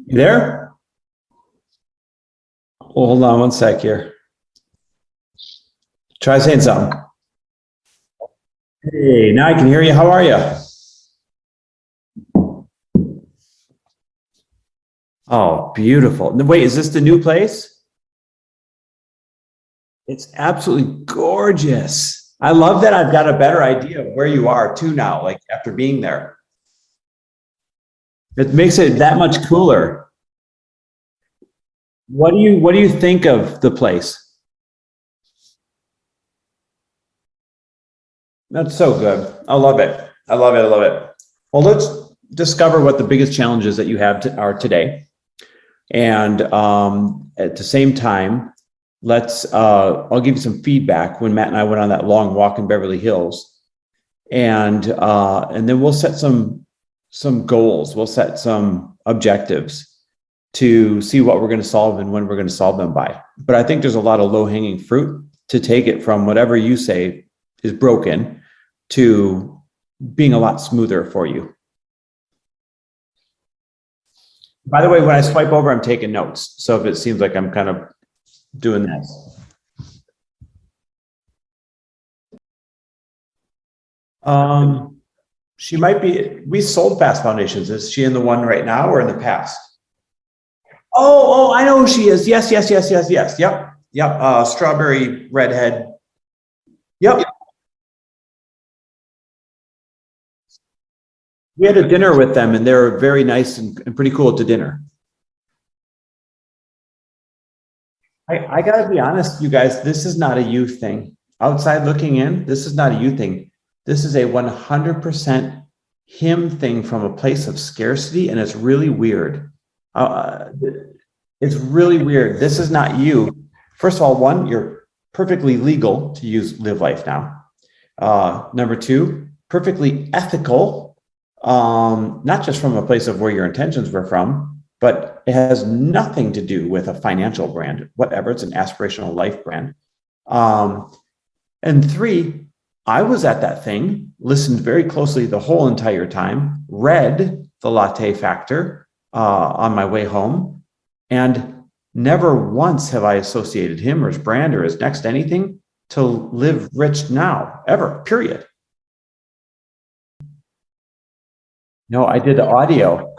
You there? Well, hold on one sec here. Try saying something. Hey, now I can hear you. How are you? Oh, beautiful. Wait, is this the new place? It's absolutely gorgeous. I love that I've got a better idea of where you are too now, like after being there. It makes it that much cooler. What do you think of the place? That's so good. I love it. I love it. I love it. Well, let's discover what the biggest challenges that you have are today. And at the same time, I'll give you some feedback when Matt and I went on that long walk in Beverly Hills. And then we'll set some goals. We'll set some objectives to see what we're going to solve and when we're going to solve them by. But I think there's a lot of low hanging fruit to take it from whatever you say is broken to being a lot smoother for you. By the way, when I swipe over, I'm taking notes. So if it seems like I'm kind of doing this. She might be, we sold Fast Foundations. Is she in the one right now or in the past? Oh, I know who she is. Yes, yes, yes, yes, yes. Yep, yep. Strawberry redhead. Yep. We had a dinner with them and they were very nice and pretty cool at the dinner. I gotta be honest, you guys, this is not a you thing. Outside looking in, this is not a you thing. This is a 100% him thing from a place of scarcity, and it's really weird. Uh, it's really weird. This is not you. First of all, one, you're perfectly legal to use Live Life Now. Number two, perfectly ethical, not just from a place of where your intentions were from, but it has nothing to do with a financial brand, whatever. It's an aspirational life brand. And three, I was at that thing, listened very closely the whole entire time, read The Latte Factor on my way home, and never once have I associated him or his brand or his next anything to Live Rich Now, ever, period. No, I did the audio.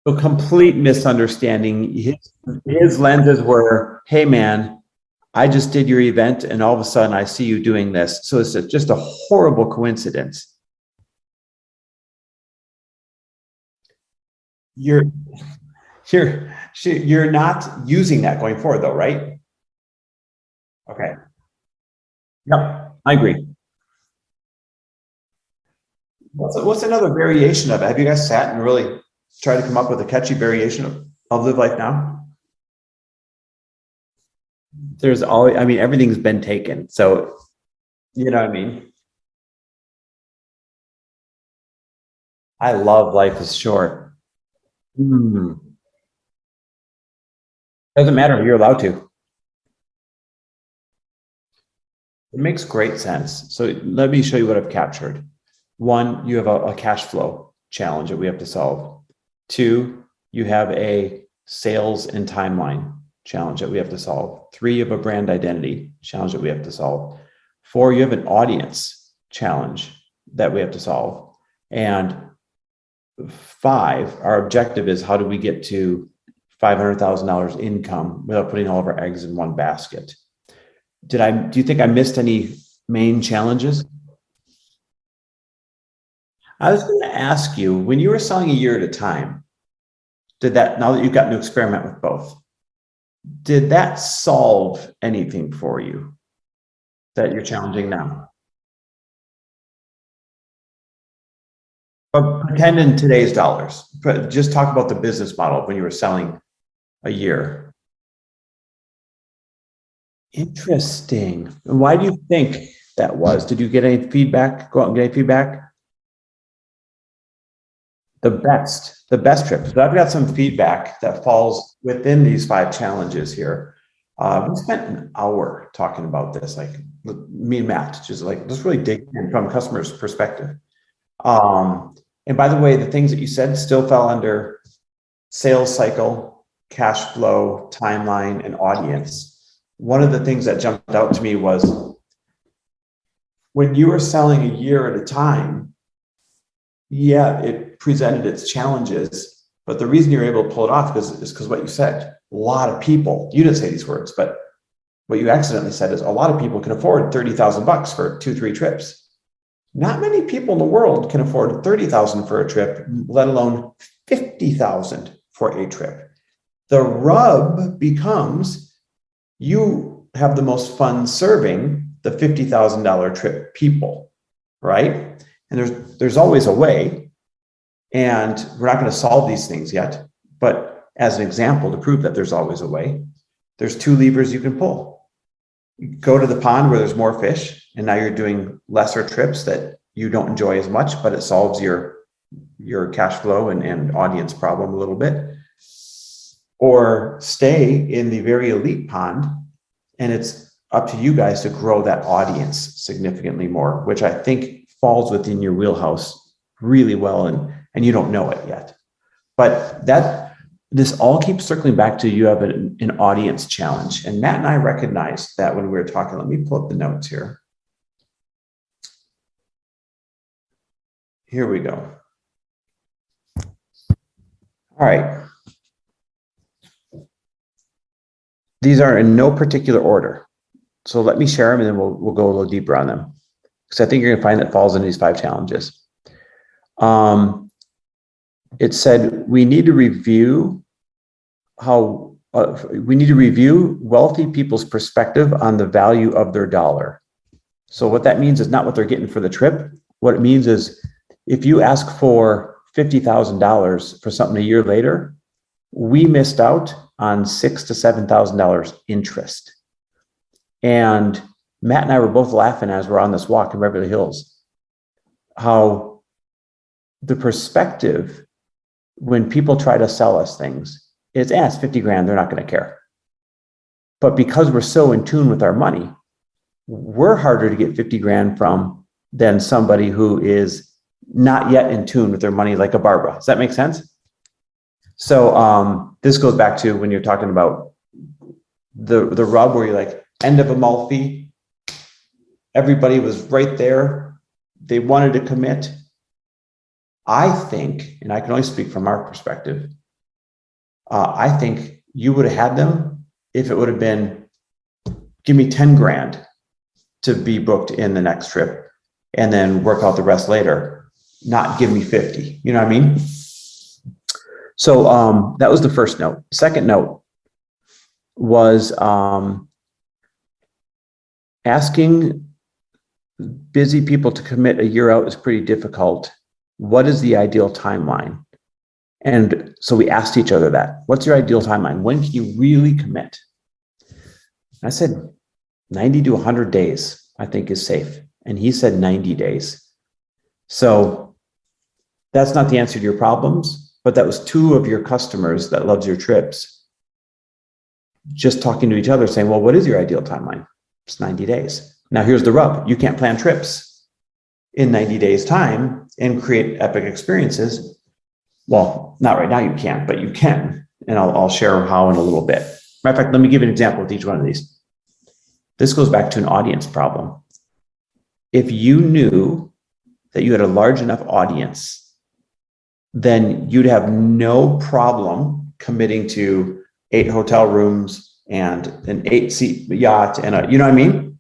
A complete misunderstanding. His lenses were, hey man, I just did your event and all of a sudden I see you doing this. So it's just a horrible coincidence. You're you're not using that going forward though, right? Okay. Yep, I agree. What's another variation of it? Have you guys sat and really tried to come up with a catchy variation of Live Life Now? There's always, I mean, everything's been taken. So, you know what I mean? I love Life is Short. Hmm. Doesn't matter. You're allowed to. It makes great sense. So let me show you what I've captured. One, you have a cash flow challenge that we have to solve. Two, you have a sales and timeline challenge that we have to solve. Three, you have a brand identity challenge that we have to solve. Four, you have an audience challenge that we have to solve. And five, our objective is how do we get to $500,000 income without putting all of our eggs in one basket? Do you think I missed any main challenges? I was going to ask you, when you were selling a year at a time, now that you've gotten to experiment with both, did that solve anything for you that you're challenging now? But pretend in today's dollars, but just talk about the business model when you were selling a year. Interesting. And why do you think that was? Did you get any feedback? Go out and get any feedback? The best trip. So I've got some feedback that falls within these five challenges here. We spent an hour talking about this, like me and Matt, just like let's really dig in from a customer's perspective. And by the way, the things that you said still fell under sales cycle, cash flow, timeline, and audience. One of the things that jumped out to me was when you were selling a year at a time, yeah, it presented its challenges, but the reason you're able to pull it off is because what you said, a lot of people, you didn't say these words, but what you accidentally said is a lot of people can afford $30,000 for 2-3 trips. Not many people in the world can afford $30,000 for a trip, let alone $50,000 for a trip. The rub becomes you have the most fun serving the $50,000 trip people, right? And there's always a way, and we're not going to solve these things yet, but as an example to prove that there's always a way, there's 2 levers you can pull. Go to the pond where there's more fish, and now you're doing lesser trips that you don't enjoy as much, but it solves your cash flow and audience problem a little bit. Or stay in the very elite pond, and it's up to you guys to grow that audience significantly more, which I think falls within your wheelhouse really well, and you don't know it yet. But this all keeps circling back to you have an audience challenge. And Matt and I recognized that when we were talking. Let me pull up the notes here. Here we go. All right. These are in no particular order. So let me share them, and then we'll go a little deeper on them, because I think you're going to find that falls into these 5 challenges. It said we need to review wealthy people's perspective on the value of their dollar. So what that means is not what they're getting for the trip. What it means is if you ask for $50,000 for something a year later, we missed out on $6,000 to $7,000 interest. And Matt and I were both laughing as we're on this walk in Beverly Hills, how the perspective when people try to sell us things is, it's 50 grand, they're not going to care. But because we're so in tune with our money, we're harder to get 50 grand from than somebody who is not yet in tune with their money, like a Barbara. Does that make sense? So this goes back to when you're talking about the rub where you're like, end of Amalfi, everybody was right there. They wanted to commit. I think, and I can only speak from our perspective, I think you would have had them if it would have been, give me 10 grand to be booked in the next trip and then work out the rest later, not give me 50. You know what I mean? So that was the first note. Second note was asking busy people to commit a year out is pretty difficult. What is the ideal timeline? And so we asked each other that. What's your ideal timeline? When can you really commit? I said 90 to 100 days, I think is safe. And he said 90 days. So that's not the answer to your problems, but that was 2 of your customers that loves your trips just talking to each other saying, well, what is your ideal timeline? It's 90 days. Now here's the rub. You can't plan trips in 90 days time and create epic experiences. Well, not right now you can't, but you can. And I'll share how in a little bit. Matter of fact, let me give you an example with each one of these. This goes back to an audience problem. If you knew that you had a large enough audience, then you'd have no problem committing to 8 hotel rooms and an 8-seat yacht and you know what I mean?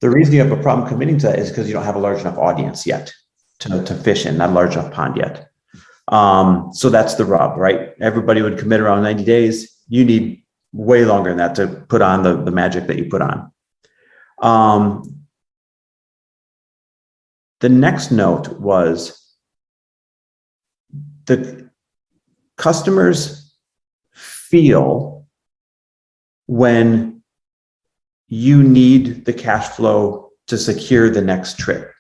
The reason you have a problem committing to that is because you don't have a large enough audience yet to fish in, not a large enough pond yet. So that's the rub, right? Everybody would commit around 90 days. You need way longer than that to put on the magic that you put on. The next note was the customers feel when you need the cash flow to secure the next trip.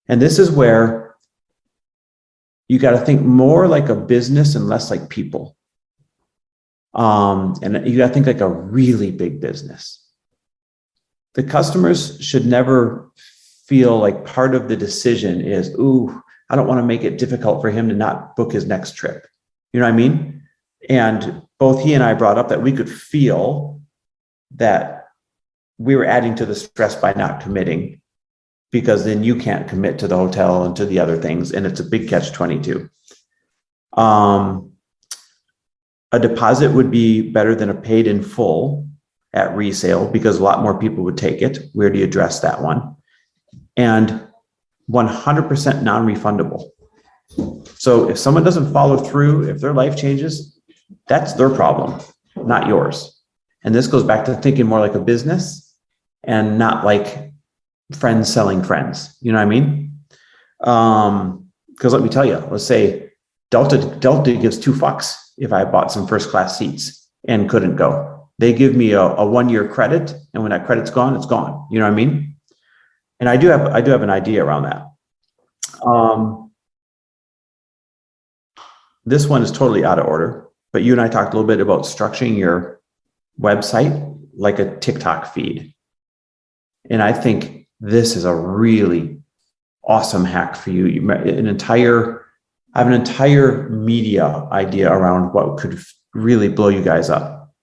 And this is where you got to think more like a business and less like people. And you got to think like a really big business. The customers should never feel like part of the decision is, ooh, I don't want to make it difficult for him to not book his next trip. You know what I mean? And both he and I brought up that we could feel that we were adding to the stress by not committing, because then you can't commit to the hotel and to the other things. And it's a big catch-22. A deposit would be better than a paid in full at resale, because a lot more people would take it. We already addressed that one. And 100% non-refundable. So if someone doesn't follow through, if their life changes, that's their problem, not yours. And this goes back to thinking more like a business and not like friends selling friends. You know what I mean? Because let me tell you, let's say Delta gives 2 fucks if I bought some first class seats and couldn't go. They give me a 1-year credit, and when that credit's gone, it's gone. You know what I mean? And I do have an idea around that. This one is totally out of order, but you and I talked a little bit about structuring your website like a TikTok feed. And I think this is a really awesome hack for you. I have an entire media idea around what could really blow you guys up.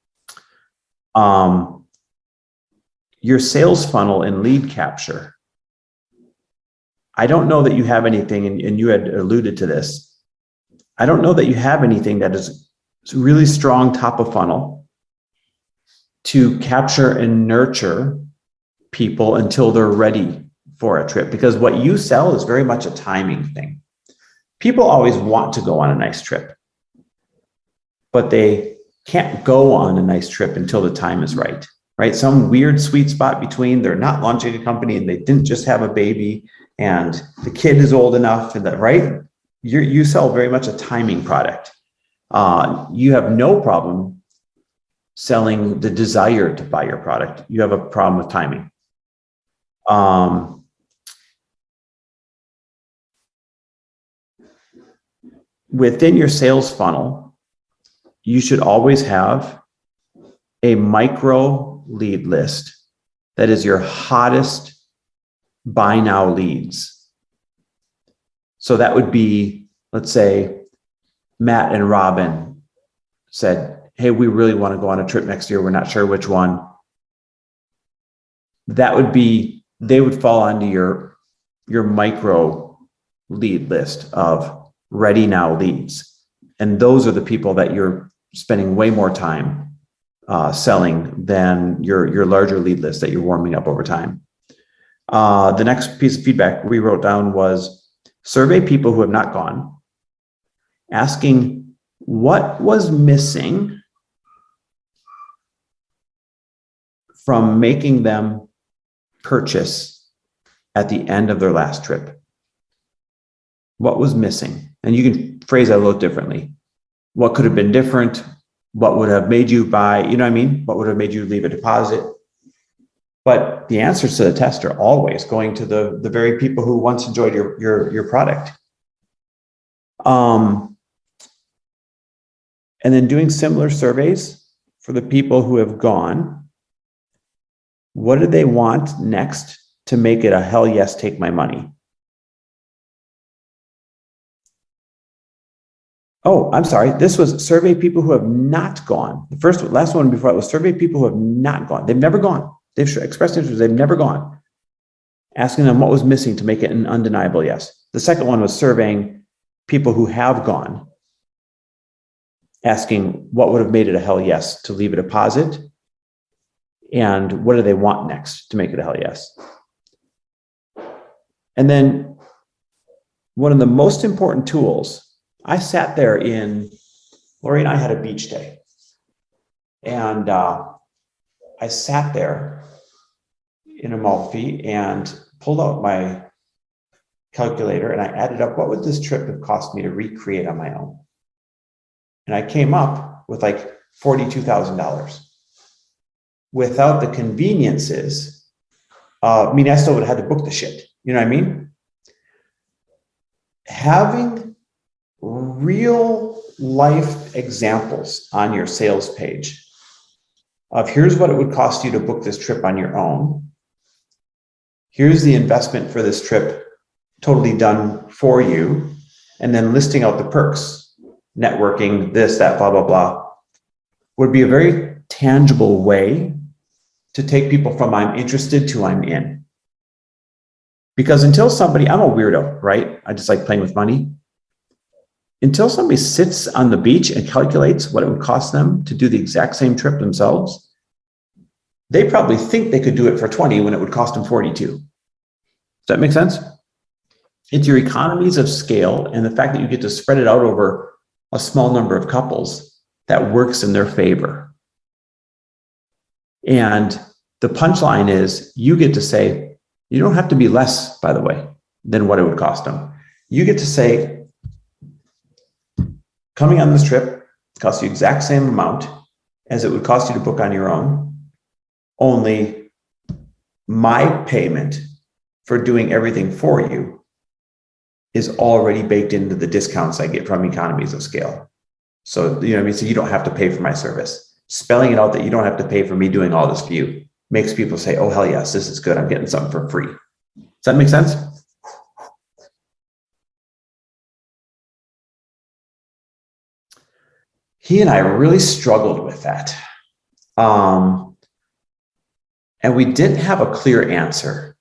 Your sales funnel and lead capture. I don't know that you have anything, and you had alluded to this. I don't know that you have anything that is really strong top of funnel to capture and nurture people until they're ready for a trip, because what you sell is very much a timing thing. People always want to go on a nice trip, but they can't go on a nice trip until the time is right, right? Some weird sweet spot between they're not launching a company and they didn't just have a baby and the kid is old enough, and that, right? You sell very much a timing product. You have no problem selling the desire to buy your product. You have a problem with timing. Within your sales funnel, you should always have a micro lead list that is your hottest buy now leads. So that would be, let's say, Matt and Robin said, hey, we really want to go on a trip next year. We're not sure which one. That would be, they would fall onto your micro lead list of ready now leads. And those are the people that you're spending way more time selling than your larger lead list that you're warming up over time. The next piece of feedback we wrote down was survey people who have not gone, asking what was missing from making them purchase at the end of their last trip. What was missing? And you can phrase that a little differently. What could have been different? What would have made you buy? You know what I mean? What would have made you leave a deposit? But the answers to the test are always going to the very people who once enjoyed your product. And then doing similar surveys for the people who have gone. What do they want next to make it a hell yes, take my money? Oh, I'm sorry. This was survey people who have not gone. Last one before it was survey people who have not gone. They've never gone. They've expressed interest. They've never gone. Asking them what was missing to make it an undeniable yes. The second one was surveying people who have gone, asking what would have made it a hell yes to leave a deposit, and what do they want next to make it a hell yes. And then one of the most important tools, I sat there Lori and I had a beach day, and I sat there in Amalfi and pulled out my calculator and I added up what would this trip have cost me to recreate on my own. And I came up with like $42,000 without the conveniences. I still would have had to book the shit. You know what I mean? Having real life examples on your sales page of here's what it would cost you to book this trip on your own. Here's the investment for this trip totally done for you, and then listing out the perks, networking, this, that, blah, blah, blah, would be a very tangible way to take people from I'm interested to I'm in. Because until somebody, I'm a weirdo, right? I just like playing with money. Until somebody sits on the beach and calculates what it would cost them to do the exact same trip themselves, they probably think they could do it for 20 when it would cost them 42. Does that make sense? It's your economies of scale and the fact that you get to spread it out over a small number of couples that works in their favor. And the punchline is you get to say, you don't have to be less, by the way, than what it would cost them. You get to say, coming on this trip costs you the exact same amount as it would cost you to book on your own, only my payment for doing everything for you is already baked into the discounts I get from economies of scale. So, you know what I mean? So you don't have to pay for my service. Spelling it out that you don't have to pay for me doing all this for you makes people say, oh, hell yes, this is good. I'm getting something for free. Does that make sense? He and I really struggled with that. And we didn't have a clear answer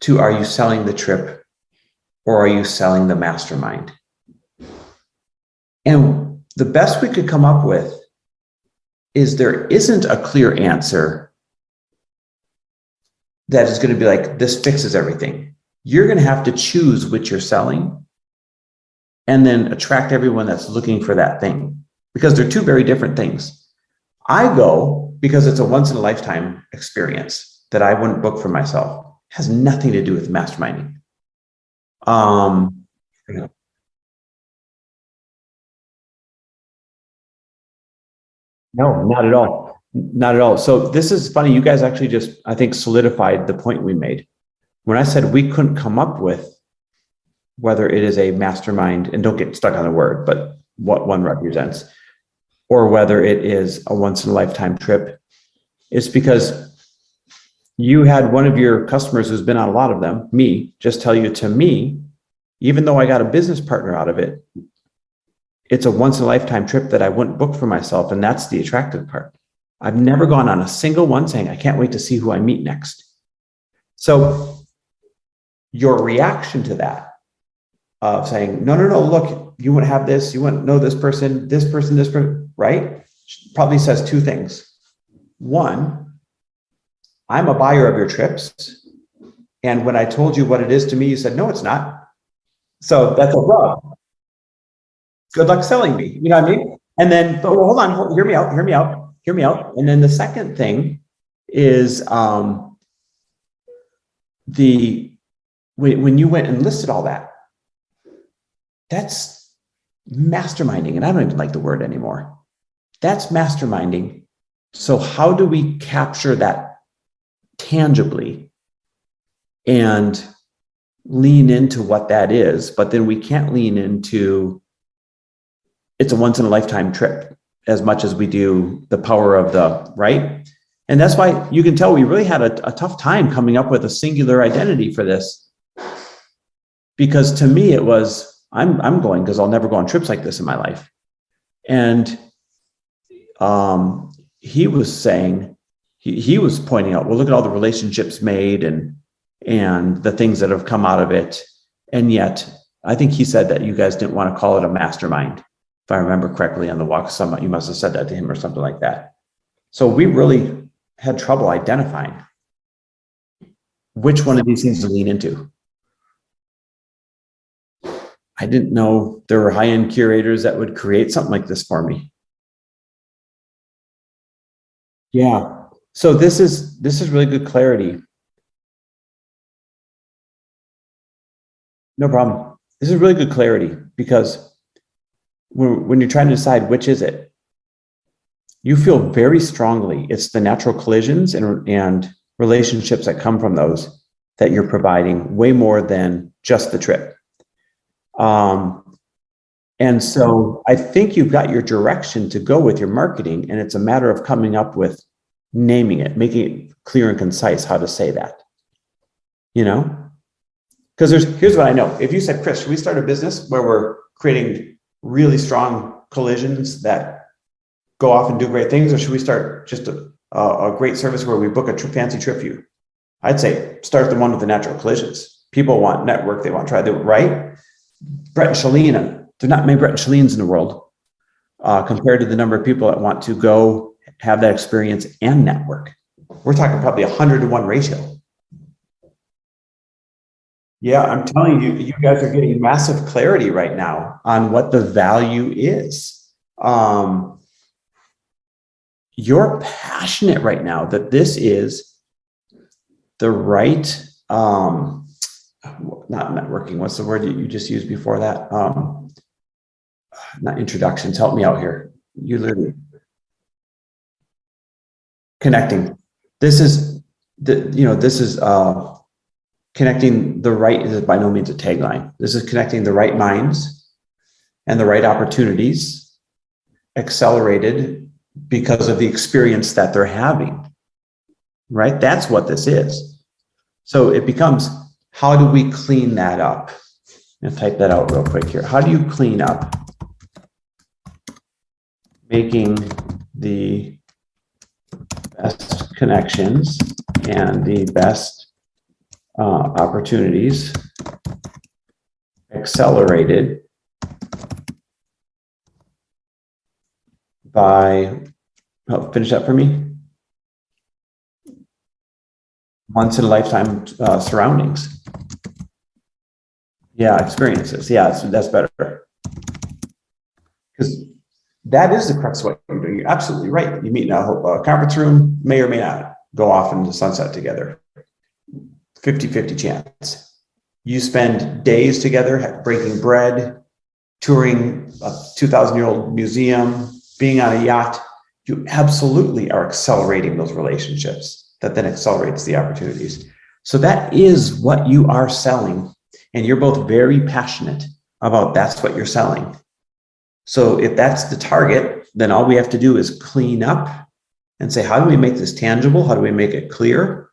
to, are you selling the trip or are you selling the mastermind? And the best we could come up with is there isn't a clear answer that is going to be like, this fixes everything. You're going to have to choose which you're selling and then attract everyone that's looking for that thing, because they're two very different things. I go because it's a once in a lifetime experience that I wouldn't book for myself. It has nothing to do with masterminding. No, not at all. Not at all. So this is funny. You guys actually just, I think, solidified the point we made. When I said we couldn't come up with whether it is a mastermind, and don't get stuck on the word, but what one represents, or whether it is a once in a lifetime trip, it's because you had one of your customers who's been on a lot of them, me, just tell you, to me, even though I got a business partner out of it, it's a once in a lifetime trip that I wouldn't book for myself. And that's the attractive part. I've never gone on a single one saying, I can't wait to see who I meet next. So your reaction to that of saying, no, look, you wouldn't have this, you wouldn't know this person, right? Probably says two things. One, I'm a buyer of your trips. And when I told you what it is to me, you said, no, it's not. So that's a rub. Good luck selling me. You know what I mean? And then, but hold on, hear me out. And then the second thing is when you went and listed all that, that's masterminding. And I don't even like the word anymore. That's masterminding. So how do we capture that tangibly and lean into what that is? But then we can't lean into it's a once in a lifetime trip as much as we do the power of the, right? And that's why you can tell we really had a tough time coming up with a singular identity for this. Because to me, it was, I'm going because I'll never go on trips like this in my life. And he was saying, he was pointing out, well, look at all the relationships made and the things that have come out of it. And yet, I think he said that you guys didn't want to call it a mastermind. If I remember correctly on the walk, you must have said that to him or something like that. So we really had trouble identifying which one of these things to lean into. I didn't know there were high-end curators that would create something like this for me. Yeah. So this is really good clarity. No problem. This is really good clarity because when you're trying to decide which is it, you feel very strongly it's the natural collisions and relationships that come from those that you're providing way more than just the trip. And so I think you've got your direction to go with your marketing, and it's a matter of coming up with naming it, making it clear and concise how to say that, you know? Because here's what I know. If you said, Chris, should we start a business where we're creating really strong collisions that go off and do great things, or should we start just a great service where we book a fancy trip for you? I'd say start the one with the natural collisions. People want network, they want to try to, right? Brett and Shalene, there's not many Brett and Shalenes in the world compared to the number of people that want to go have that experience and network. We're talking probably 100-to-1 ratio. Yeah, I'm telling you, you guys are getting massive clarity right now on what the value is. You're passionate right now that this is the right, not networking. What's the word you just used before that? Not introductions. Help me out here. You literally connecting. This is connecting the right, is by no means a tagline. This is connecting the right minds and the right opportunities accelerated because of the experience that they're having, right? That's what this is. So it becomes, how do we clean that up? And type that out real quick here. How do you clean up making the best connections and the best opportunities accelerated by, finish that for me, once in a lifetime surroundings. Yeah, experiences. Yeah, that's better. Because that is the crux of what you're doing. You're absolutely right. You meet in a conference room, may or may not go off into the sunset together. 50-50 chance. You spend days together breaking bread, touring a 2,000-year-old museum, being on a yacht. You absolutely are accelerating those relationships that then accelerates the opportunities. So that is what you are selling. And you're both very passionate about that's what you're selling. So if that's the target, then all we have to do is clean up and say, how do we make this tangible? How do we make it clear?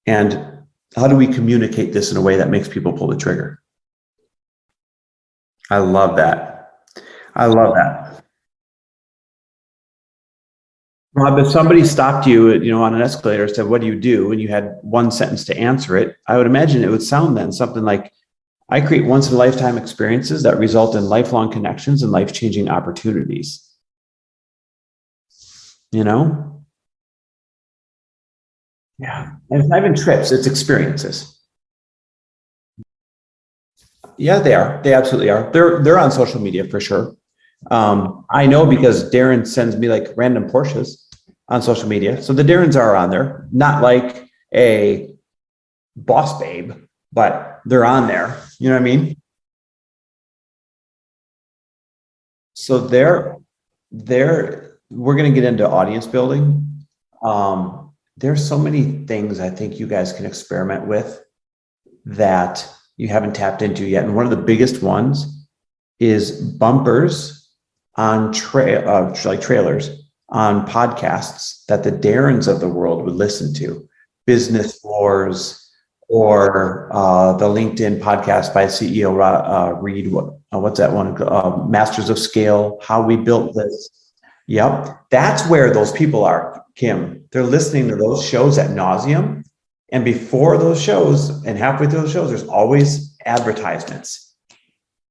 And how do we communicate this in a way that makes people pull the trigger? I love that. I love that. Rob, if somebody stopped you, on an escalator, said, what do you do? And you had one sentence to answer it, I would imagine it would sound then something like, I create once in a lifetime experiences that result in lifelong connections and life-changing opportunities. Yeah. And it's not even trips, it's experiences. Yeah, they are. They absolutely are. They're on social media for sure. I know because Darren sends me like random Porsches on social media. So the Darrens are on there, not like a boss babe, but they're on there. You know what I mean? So we're going to get into audience building. There's so many things I think you guys can experiment with that you haven't tapped into yet. And one of the biggest ones is bumpers on trailers on podcasts that the Darrens of the world would listen to. Business Wars or the LinkedIn podcast by CEO Reed. What's that one? Masters of Scale, How We Built This. Yep. That's where those people are, Kim. They're listening to those shows ad nauseum. And before those shows and halfway through those shows, there's always advertisements.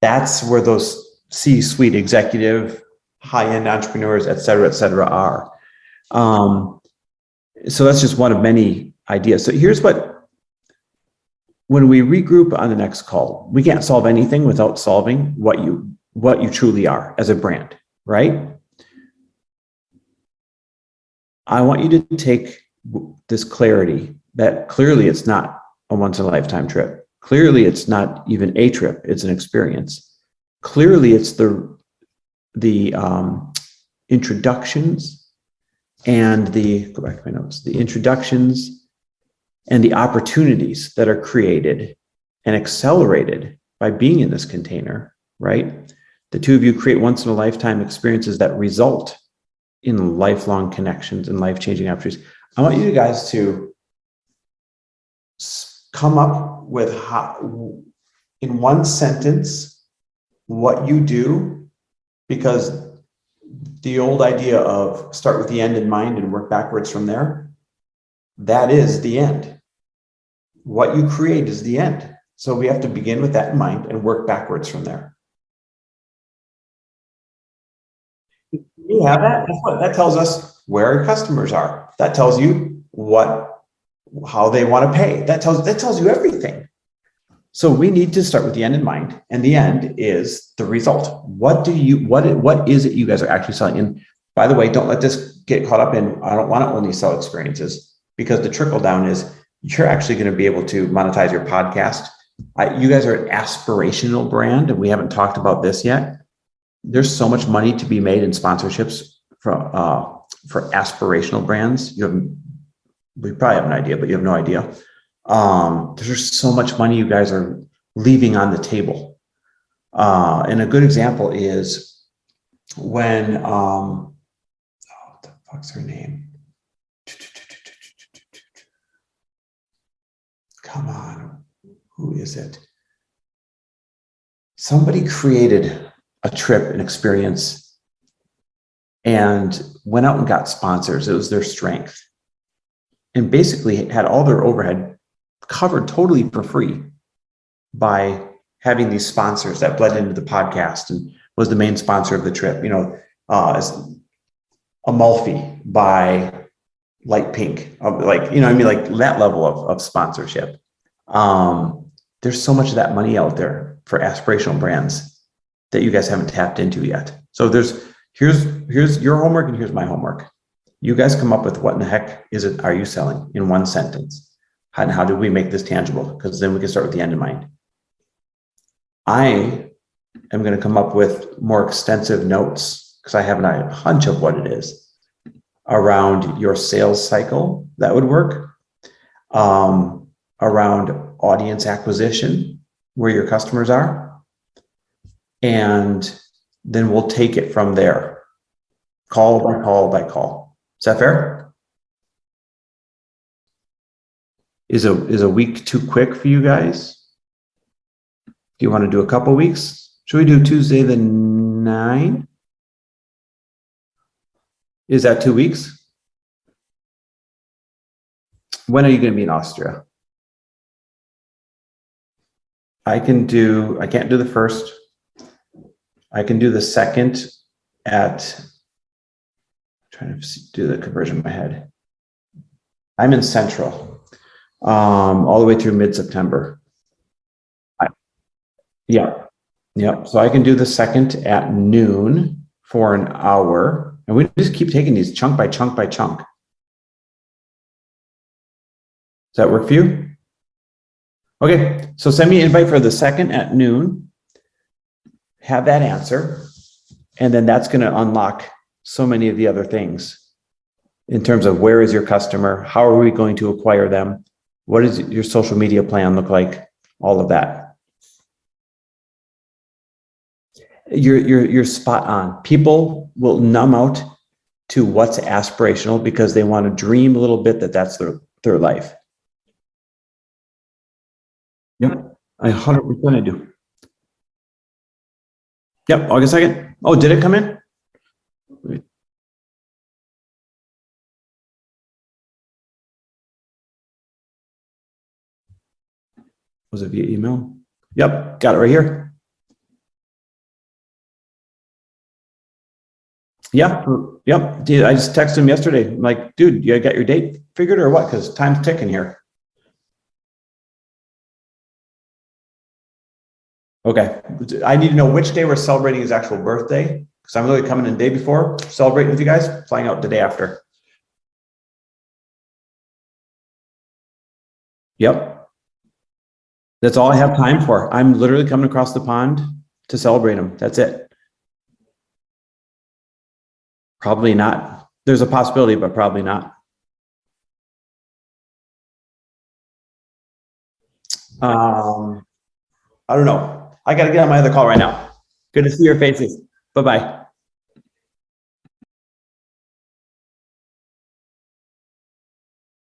That's where those C-suite executive, high-end entrepreneurs, et cetera, are. So that's just one of many ideas. So here's when we regroup on the next call, we can't solve anything without solving what you truly are as a brand, right? I want you to take this clarity that clearly it's not a once in a lifetime trip. Clearly it's not even a trip, it's an experience. Clearly it's the introductions and go back to my notes, the introductions and the opportunities that are created and accelerated by being in this container, right? The two of you create once in a lifetime experiences that result in lifelong connections and life-changing opportunities. I want you guys to come up with how, in one sentence, what you do, because the old idea of start with the end in mind and work backwards from there, that is the end. What you create is the end. So we have to begin with that in mind and work backwards from there. You have that. That's what that tells us where our customers are. That tells you how they want to pay. That tells you everything. So we need to start with the end in mind, and the end is the result. What is it you guys are actually selling? And by the way, don't let this get caught up in, I don't want to only sell experiences, because the trickle down is you're actually going to be able to monetize your podcast. You guys are an aspirational brand, and we haven't talked about this yet. There's so much money to be made in sponsorships for aspirational brands. We probably have an idea, but you have no idea. There's so much money you guys are leaving on the table. And a good example is when, what the fuck's her name? Come on, who is it? Somebody created a trip, an experience, and went out and got sponsors. It was their strength. And basically had all their overhead covered totally for free by having these sponsors that bled into the podcast and was the main sponsor of the trip. Amalfi by Light Pink, like that level of sponsorship. There's so much of that money out there for aspirational brands that you guys haven't tapped into yet. So here's your homework and here's my homework. You guys come up with what in the heck are you selling in one sentence? And how do we make this tangible? Because then we can start with the end in mind. I am going to come up with more extensive notes because I have a hunch of what it is around your sales cycle that would work, around audience acquisition, where your customers are. And then we'll take it from there, call by call by call. Is that fair? Is a week too quick for you guys? Do you want to do a couple weeks? Should we do Tuesday the 9th? Is that 2 weeks? When are you going to be in Austria? I can't do the 1st. I can do the 2nd I'm trying to do the conversion in my head. I'm in Central, all the way through mid-September. Yeah. So I can do the 2nd at noon for an hour, and we just keep taking these chunk by chunk by chunk. Does that work for you? Okay, so send me an invite for the 2nd at noon. Have that answer, and then that's going to unlock so many of the other things in terms of where is your customer, how are we going to acquire them, what does your social media plan look like, all of that. You're spot on. People will numb out to what's aspirational because they want to dream a little bit that's their life. Yep, I 100% do. Yep, August 2nd. Oh, did it come in? Was it via email? Yep, got it right here. Yeah, yep. Dude, I just texted him yesterday. I'm like, dude, you got your date figured or what? Because time's ticking here. Okay, I need to know which day we're celebrating his actual birthday, because I'm literally coming in the day before, celebrating with you guys, flying out the day after. Yep. That's all I have time for. I'm literally coming across the pond to celebrate him. That's it. Probably not. There's a possibility, but probably not. I don't know. I got to get on my other call right now. Good to see your faces. Bye-bye.